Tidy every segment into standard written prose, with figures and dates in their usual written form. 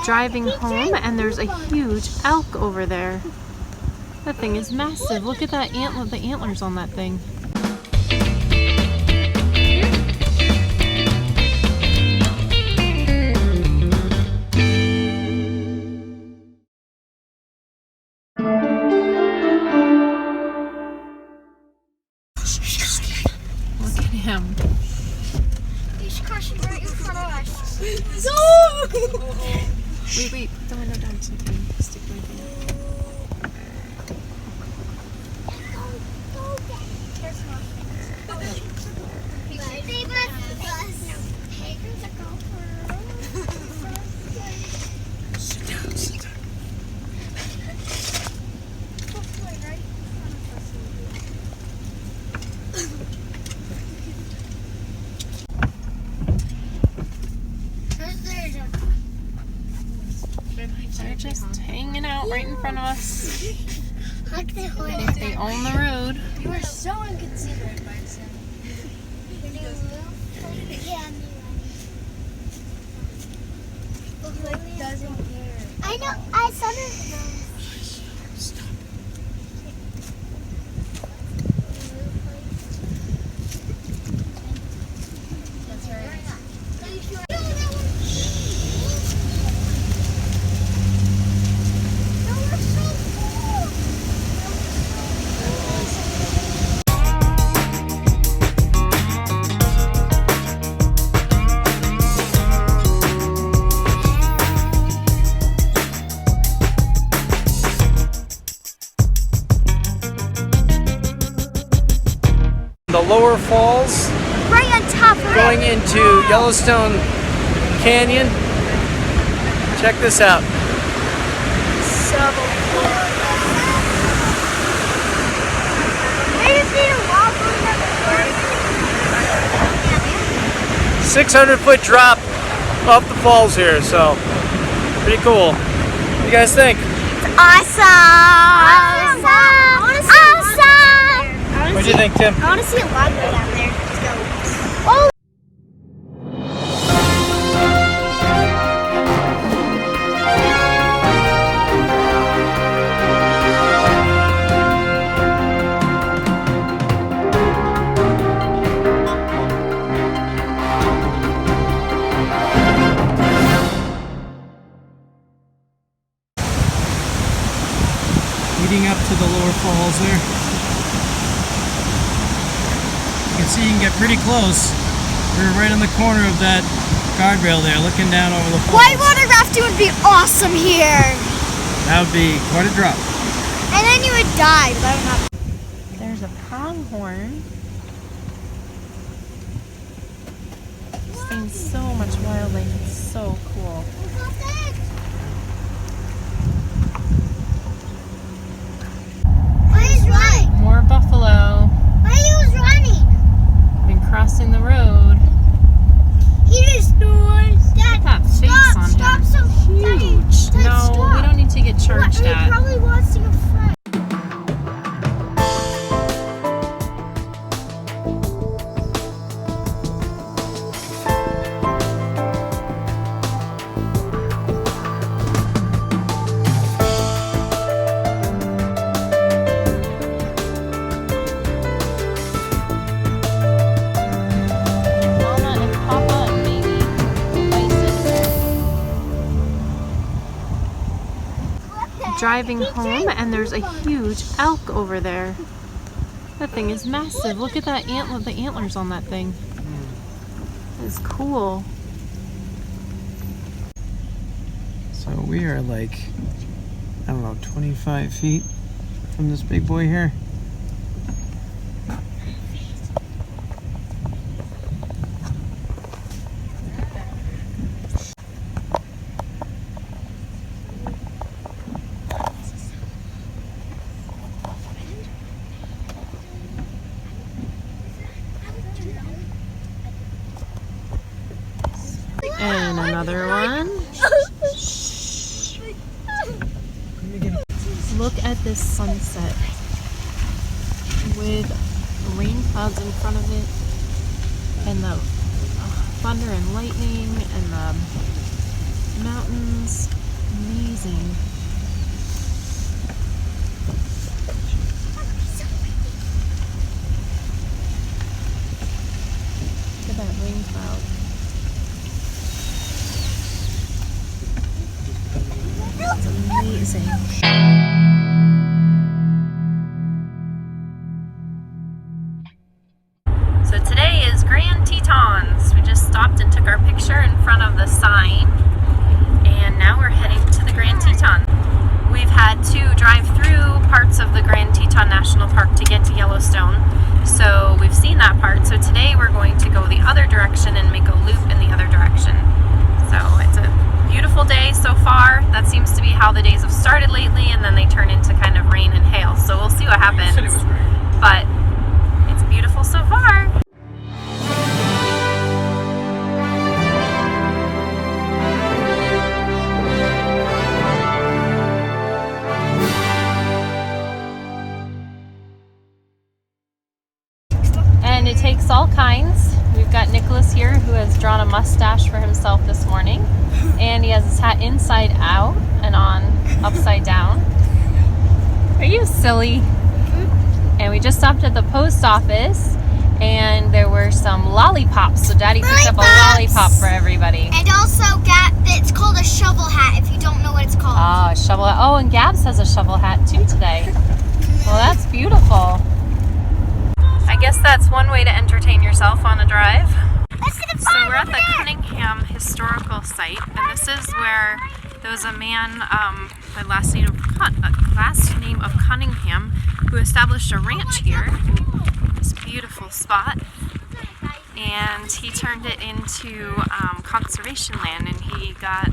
Driving home and there's a huge elk over there. That thing is massive. Look at that antler, the antlers on that thing. Look at him. He's crashing right in front of us. No! Wait, put the window down so you can stick my hand. Sit down, sit down. They're just hanging out right in front of us. Look, they They own the road. You are so inconsiderate, Bison. Looks like doesn't care. I know. I saw this. Stop. That's right. The lower falls Right on top of going into Yellowstone Canyon. Check this out. So cool. Maybe see a wall going up the 600-foot drop off the falls here, so pretty cool. What do you guys think? Awesome! What do you think, Tim? I want to see a log go down there. Let's go. Oh! Leading up to the lower falls there. You can see you can get pretty close. We're right on the corner of that guardrail there, looking down over the falls. Whitewater rafting would be awesome here. That would be quite a drop. And then you would die, but I don't know. There's a pronghorn. Seeing so much wildlife. It's so cool. Why is right? More buffalo. Why he was running? Been crossing the road. He just snores. Dad, That face on stop, him. so Huge. Dad, No, stop. we don't need to get charged He at. probably wants to go front. Mama and Papa and baby bison. Driving home and there's a huge elk over there. That thing is massive. Look at that antler, the antlers on that thing. It's cool. So we are like, I don't know, 25 feet from this big boy here. And another one. Look at this sunset with rain clouds in front of it and the thunder and lightning and the mountains. is amazing. Look at that rain cloud. It's amazing. So today is Grand Tetons. We just stopped and took our picture in front of the sign, and now we're heading to the Grand Teton. We've had to drive through parts of the Grand Teton National Park to get to Yellowstone, so we've seen that part. So today we're going to go the other direction and make a loop in the other direction. So it's a beautiful day so far. That seems to be how the days have started lately, and then they turn into kind of rain and hail. So we'll see what happens. But it's beautiful so far. And it takes all kinds. We've got Nicholas here who has drawn a mustache for himself this morning. And he has his hat inside out and on upside down. Are you silly? And we just stopped at the post office and there were some lollipops. So Daddy picked up a lollipop for everybody. And also, it's called a shovel hat if you don't know what it's called. Oh, a shovel hat. Oh, and Gabs has a shovel hat too today. Well, that's beautiful. I guess that's one way to entertain yourself on a drive. So we're at the Cunningham Historical Site, and this is where there was a man by last name of Cunningham who established a ranch here, this beautiful spot, and he turned it into conservation land, and he got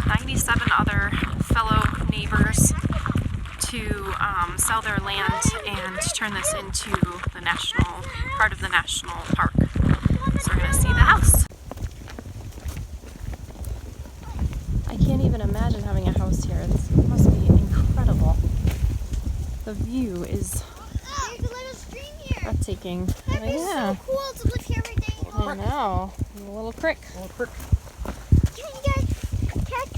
97 other fellow neighbors to sell their land and turn this into the part of the national park. So we're going to see the house. I can't even imagine having a house here. This must be incredible. The view is There's a little stream here. breathtaking. That'd be so cool to live here every day. I know. A little creek. Can you guys catch?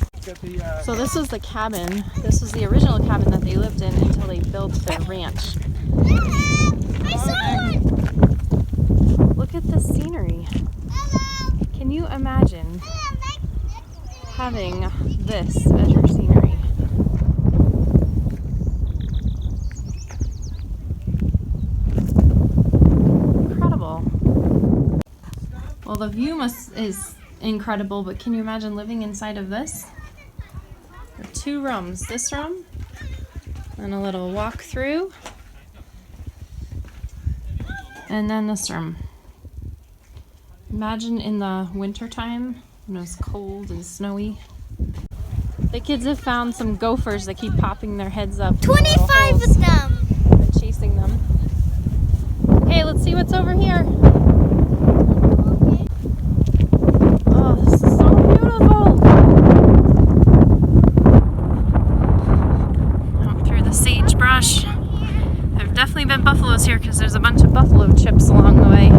So this was the cabin. This was the original cabin that they lived in until they built their ranch. I saw it. Look at the scenery. Can you imagine having this as your scenery? Incredible. Well, the view is incredible, but can you imagine living inside of this? There are two rooms. This room and a little walk through, and then this room. Imagine in the winter time when it's cold and snowy. The kids have found some gophers that keep popping their heads up. 25 of them. They're chasing them. Okay, let's see what's over here. Oh, this is so beautiful. Up through the sagebrush. There have definitely been buffaloes here because there's a bunch of buffalo chips along the way.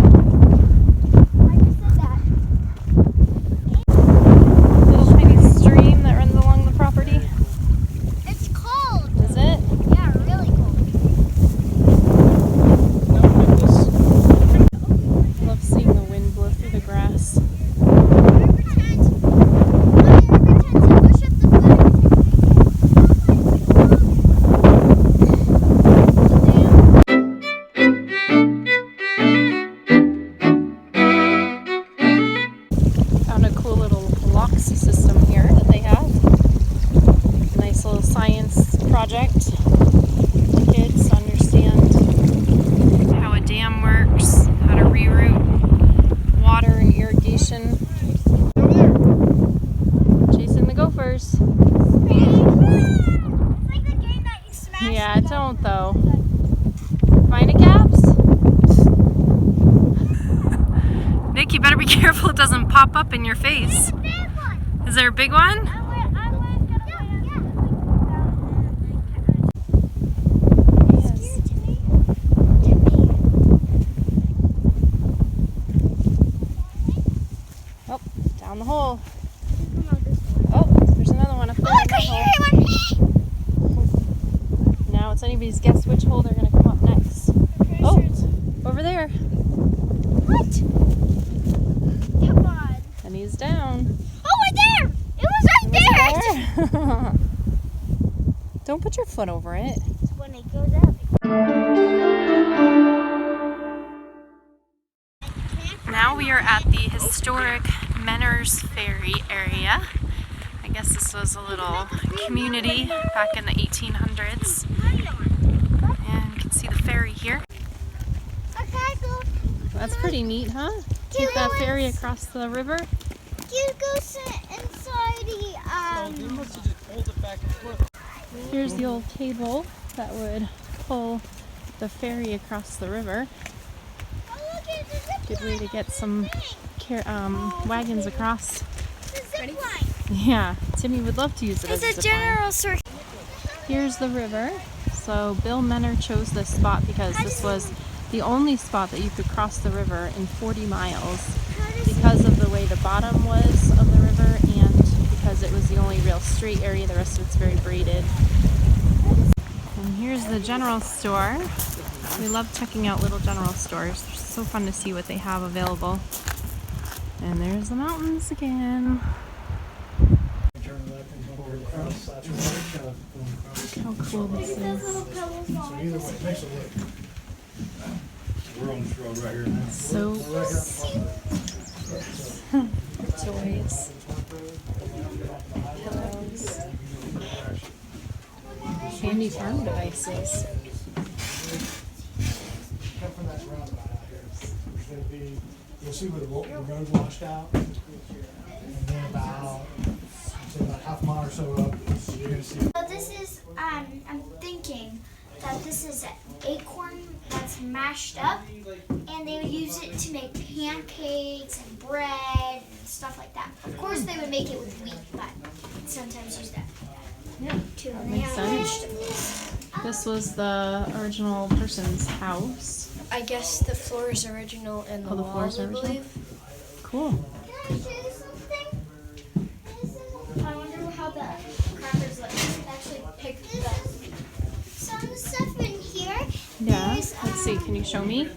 Project for kids to understand how a dam works, how to reroute water and irrigation. Chasing the gophers. Yeah, don't though. Find it, Gabs? Nick, you better be careful it doesn't pop up in your face. Is there a big one? Down the hole. Oh, there's another one Abby's guess which hole they're going to come up next. Oh, over there. What? Come on. And he's down. Oh, right there! It was right there! Don't put your foot over it. When it goes up. Now we are at the historic Menors Ferry area. I guess this was a little community back in the 1800s. And you can see the ferry here. Okay, go. That's pretty neat, huh? Take that ferry across the river. You go sit inside the Here's the old cable that would pull the ferry across the river. Oh, look at the zip Good way to get some wagons across. The zip line. Yeah, Timmy would love to use it as a It's a zip line. general circle. Here's the river. So Bill Menor chose this spot because this was the only spot that you could cross the river in 40 miles because of the way the bottom was of the river and because it was the only real straight area. The rest of it's very braided. And here's the general store. We love checking out little general stores. It's so fun to see what they have available. And there's the mountains again. How cool this is. We're on this road right here now. Soaps. Toys. Pillows. Handy farm devices. You'll see where the road washed out, and then about half a mile or so up, you're gonna see. So this is, I'm thinking that this is an acorn that's mashed up, and they would use it to make pancakes and bread and stuff like that. Of course, they would make it with wheat, but sometimes use that. Yeah, Too. that And they makes have sense. vegetables. This was the original person's house. I guess the floor is original and the Oh, the floor is walls, I original? believe. Cool. Can I show you something? I wonder how the crackers look. Actually, pick some stuff in here. Yeah. There's, Let's see. Can you show me?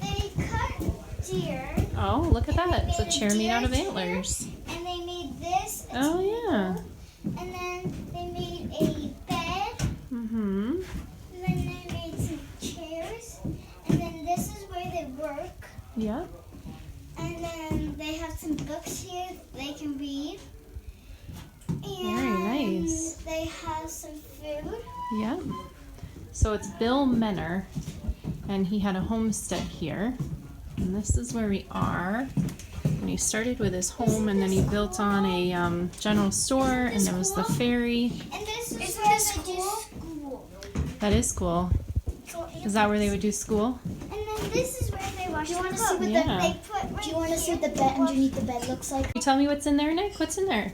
They cut deer, Oh, look at that. It's a chair made out of antlers. and they made this. Oh, yeah. And then they made a bed. Mm-hmm. And then they made some chairs. And then this is where they work. Yep. And then they have some books here they can read. Very And nice. they have some food. Yep. So it's Bill Menor, and he had a homestead here. And this is where we are. And he started with his home, and then he built on a general store, and there was the ferry. And this is Isn't where this they do cool? school. That is cool. Is that where they would do school? And then this is where they wash Do you the want to see clothes. what Yeah. They put right Do you want to see what the here. bed underneath the bed looks like? Can you tell me what's in there, Nick? What's in there?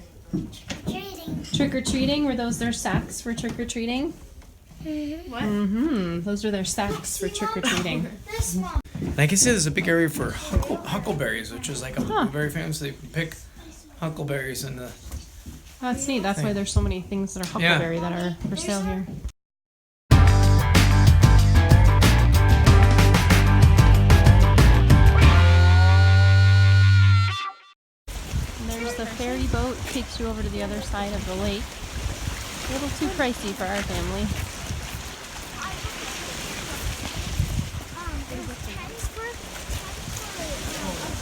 Trading. Trick-or-treating? Were those their sacks for trick-or-treating? What? Mm-hmm. Those are their sacks for trick-or-treating. This one. And I can see there's a big area for huckleberries, which is like a Huh. very famous. They pick huckleberries in the. That's neat. That's why there's so many things that are Yeah. huckleberry that are for sale here. And there's the ferry boat. Takes you over to the other side of the lake. A little too pricey for our family. There's 10 for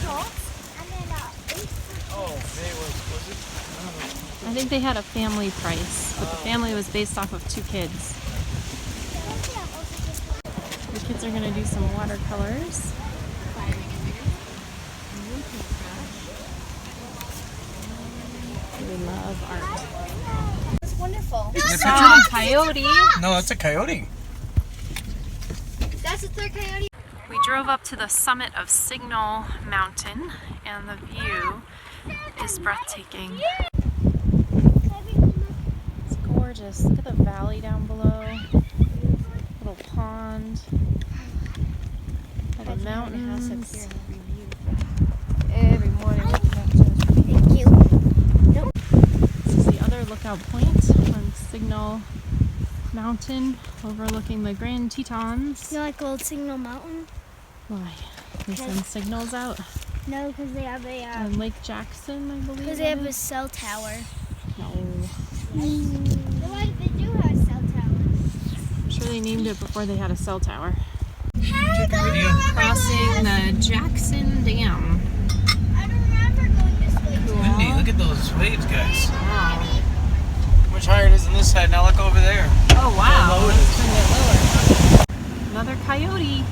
adults, and then 8 for I think they had a family price, but the family was based off of 2 kids. The kids are going to do some watercolors. We love art. It's wonderful. Saw a coyote. No, that's a coyote. That's a third coyote. We drove up to the summit of Signal Mountain, and the view is breathtaking. It's gorgeous. Look at the valley down below. Little pond. All the mountains. Every morning. Thank you. This is the other lookout point on Signal mountain overlooking the Grand Tetons. You know, like Old Signal Mountain? Why? They send signals out. No, because they have And Lake Jackson, I believe. because they have a cell tower. No. They do have cell towers. I'm sure they named it before they had a cell tower. Take a video. Crossing the Jackson Dam. I don't remember going this way. Windy, look at those waves, guys. Wow. Much higher it is on this side. Now look over there. Oh wow. How low it Let's bring it lower. Another coyote.